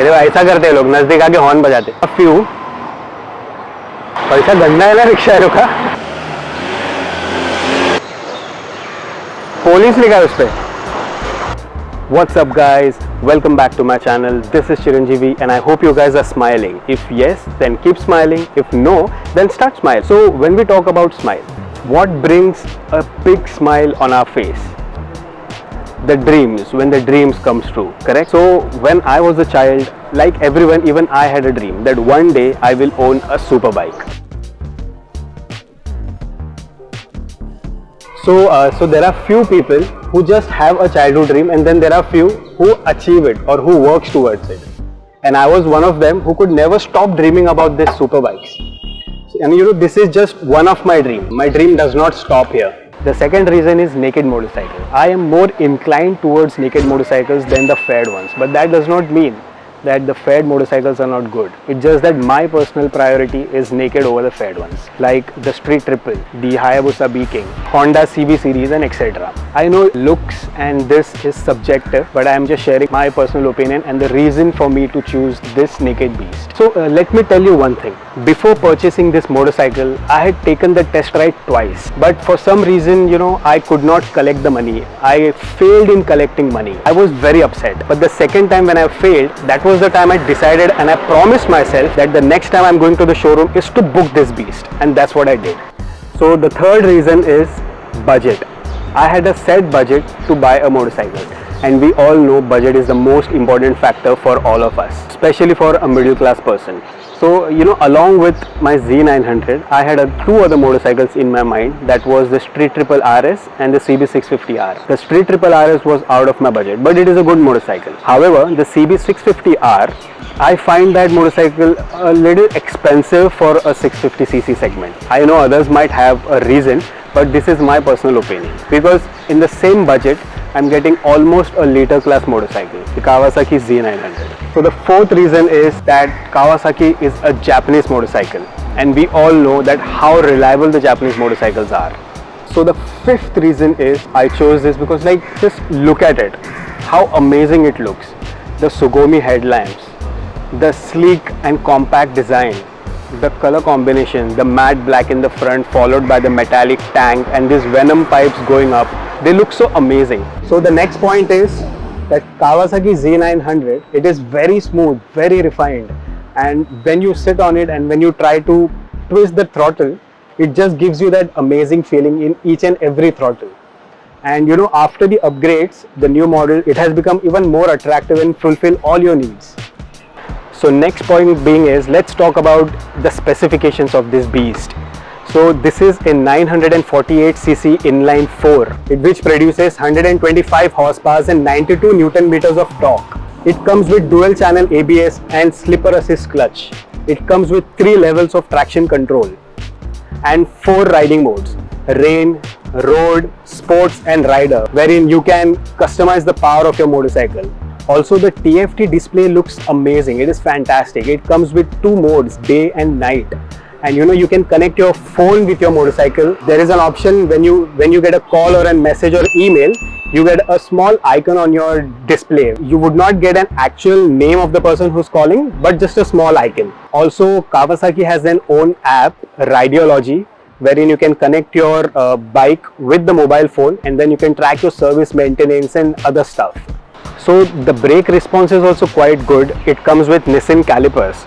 ये देखो ऐसा करते हैं लोग, नजदीक आके हॉर्न बजाते। फ्यू पैसा गंदा है ना रिक्शा का, पुलिस लिखा है उस पे। What's up guys, welcome back to my channel. This is Chiranjeevi and I hope you guys are smiling. If yes, then keep smiling. If no, then start smiling. So when we talk about smile, what brings a big smile on our face? The dreams, when the dreams comes true, correct? So when I was a child, like everyone, even I had a dream that one day I will own a super bike. So there are few people who just have a childhood dream, and then there are few who achieve it or who works towards it. And I was one of them who could never stop dreaming about this super bikes. And you know, this is just one of my dream. My dream does not stop here. The second reason is naked motorcycle. I am more inclined towards naked motorcycles than the faired ones, but that does not mean that the faired motorcycles are not good. It's just that my personal priority is naked over the faired ones, like the Street Triple, the Hayabusa B King, Honda CB series and etc. I know looks and this is subjective, but I am just sharing my personal opinion and the reason for me to choose this naked beast. So let me tell you one thing. Before purchasing this motorcycle, I had taken the test ride twice, but for some reason, you know, I could not collect the money. I failed in collecting money. I was very upset. But the second time when I failed, that was the time I decided and I promised myself that the next time I'm going to the showroom is to book this beast, and that's what I did. So the third reason is budget. I had a set budget to buy a motorcycle, and we all know budget is the most important factor for all of us, especially for a middle class person. So, you know, along with my Z900, I had two other motorcycles in my mind. That was the Street Triple RS and the CB650R. The Street Triple RS was out of my budget, but it is a good motorcycle. However, the CB650R, I find that motorcycle a little expensive for a 650cc segment. I know others might have a reason, but this is my personal opinion. Because in the same budget, I'm getting almost a liter class motorcycle, the Kawasaki Z900. So the fourth reason is that Kawasaki is a Japanese motorcycle, and we all know that how reliable the Japanese motorcycles are. So the fifth reason is I chose this because, like, just look at it, how amazing it looks. The Sugomi headlamps, the sleek and compact design, the color combination, the matte black in the front followed by the metallic tank and these venom pipes going up, they look so amazing. So the next point is that Kawasaki Z900, it is very smooth, very refined, and when you sit on it and when you try to twist the throttle, it just gives you that amazing feeling in each and every throttle. And you know, after the upgrades, the new model, it has become even more attractive and fulfill all your needs. So next point being is, let's talk about the specifications of this beast. So this is a 948cc inline 4, which produces 125 horsepower and 92 Newton meters of torque. It comes with dual channel ABS and slipper assist clutch. It comes with 3 levels of traction control and 4 riding modes: rain, road, sports and rider, wherein you can customize the power of your motorcycle. Also, the TFT display looks amazing. It is fantastic. It comes with 2 modes, day and night. And you know, you can connect your phone with your motorcycle. There is an option when you get a call or a message or email, you get a small icon on your display. You would not get an actual name of the person who's calling, but just a small icon. Also, Kawasaki has an own app, Rideology, wherein you can connect your bike with the mobile phone, and then you can track your service, maintenance and other stuff. So the brake response is also quite good. It comes with Nissin calipers,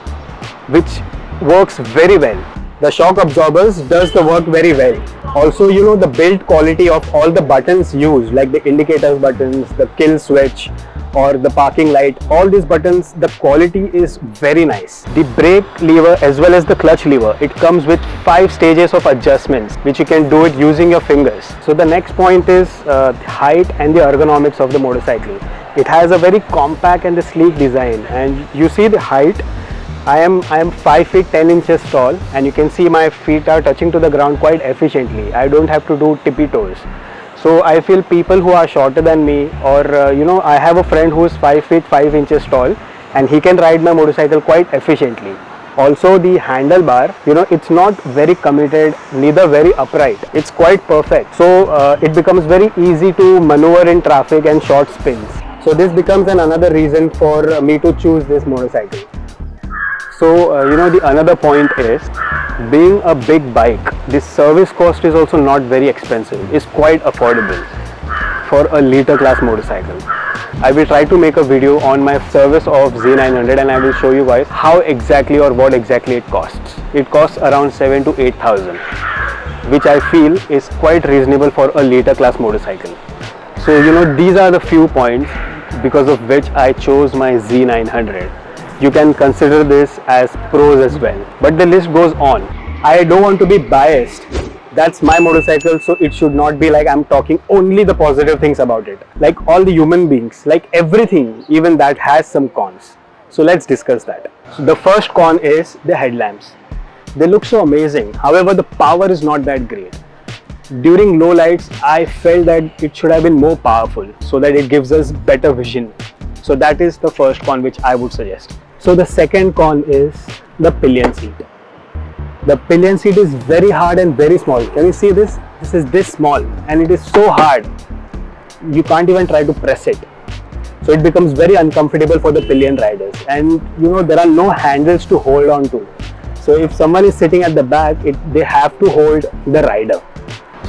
which works very well. The shock absorbers does the work very well. Also, you know, the build quality of all the buttons used, like the indicators buttons, the kill switch or the parking light, all these buttons, the quality is very nice. The brake lever as well as the clutch lever, it comes with 5 stages of adjustments, which you can do it using your fingers. So the next point is the height and the ergonomics of the motorcycle. It has a very compact and the sleek design, and you see the height. I am 5 feet 10 inches tall, and you can see my feet are touching to the ground quite efficiently. I don't have to do tippy toes. So I feel people who are shorter than me, or you know, I have a friend who is 5 feet 5 inches tall, and he can ride my motorcycle quite efficiently. Also, the handlebar, you know, it's not very committed, neither very upright. It's quite perfect. So it becomes very easy to maneuver in traffic and short spins. So this becomes another reason for me to choose this motorcycle. So the another point is, being a big bike, the service cost is also not very expensive. It's quite affordable for a liter class motorcycle. I will try to make a video on my service of Z900 and I will show you guys how exactly or what exactly it costs. It costs around 7 to 8,000, which I feel is quite reasonable for a liter class motorcycle. So these are the few points because of which I chose my Z900. You can consider this as pros as well, but the list goes on. I don't want to be biased. That's my motorcycle, so it should not be like I'm talking only the positive things about it. Like all the human beings, like everything, even that has some cons. So let's discuss that. So the first con is the headlamps. They look so amazing. However, the power is not that great. During low lights, I felt that it should have been more powerful so that it gives us better vision. So that is the first con which I would suggest. So the second con is the pillion seat. The pillion seat is very hard and very small. Can you see this? This is this small and it is so hard. You can't even try to press it. So it becomes very uncomfortable for the pillion riders. And there are no handles to hold on to. So if someone is sitting at the back, they have to hold the rider.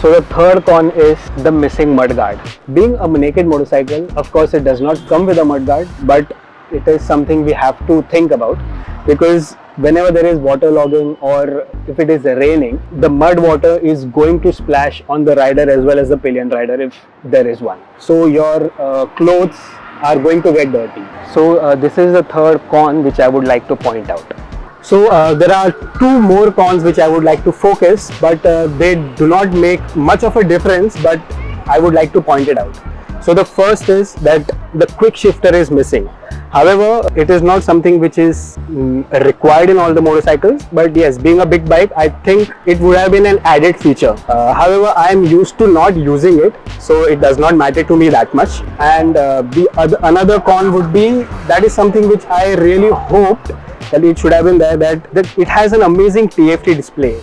So the third con is the missing mudguard. Being a naked motorcycle, of course it does not come with a mudguard, but it is something we have to think about, because whenever there is waterlogging or if it is raining, the mud water is going to splash on the rider as well as the pillion rider if there is one. So your clothes are going to get dirty. So this is the third con which I would like to point out. So there are two more cons which I would like to focus, but they do not make much of a difference, but I would like to point it out. So the first is that the quick shifter is missing. However, it is not something which is required in all the motorcycles, but yes, being a big bike, I think it would have been an added feature. However, I am used to not using it, so it does not matter to me that much. And another con would be, that is something which I really hoped that it should have been there, that it has an amazing TFT display,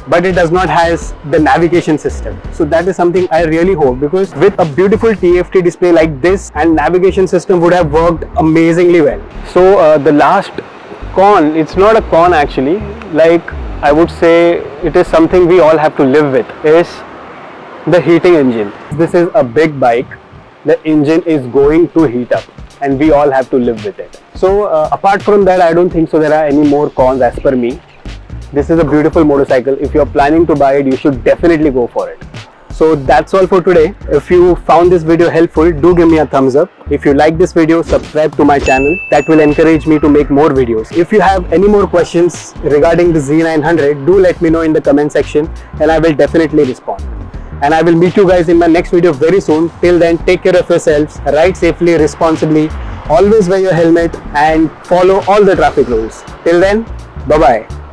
but it does not has the navigation system. So that is something I really hope, because with a beautiful TFT display like this, and navigation system would have worked amazingly well. So the last con, it's not a con actually, like I would say it is something we all have to live with, is the heating engine. This is a big bike, the engine is going to heat up and we all have to live with it. So apart from that, I don't think so there are any more cons as per me. This is a beautiful motorcycle. If you're planning to buy it, you should definitely go for it. So that's all for today. If you found this video helpful, do give me a thumbs up. If you like this video, subscribe to my channel. That will encourage me to make more videos. If you have any more questions regarding the Z900, do let me know in the comment section and I will definitely respond. And I will meet you guys in my next video very soon. Till then, take care of yourselves, ride safely, responsibly, always wear your helmet and follow all the traffic rules. Till then, bye-bye.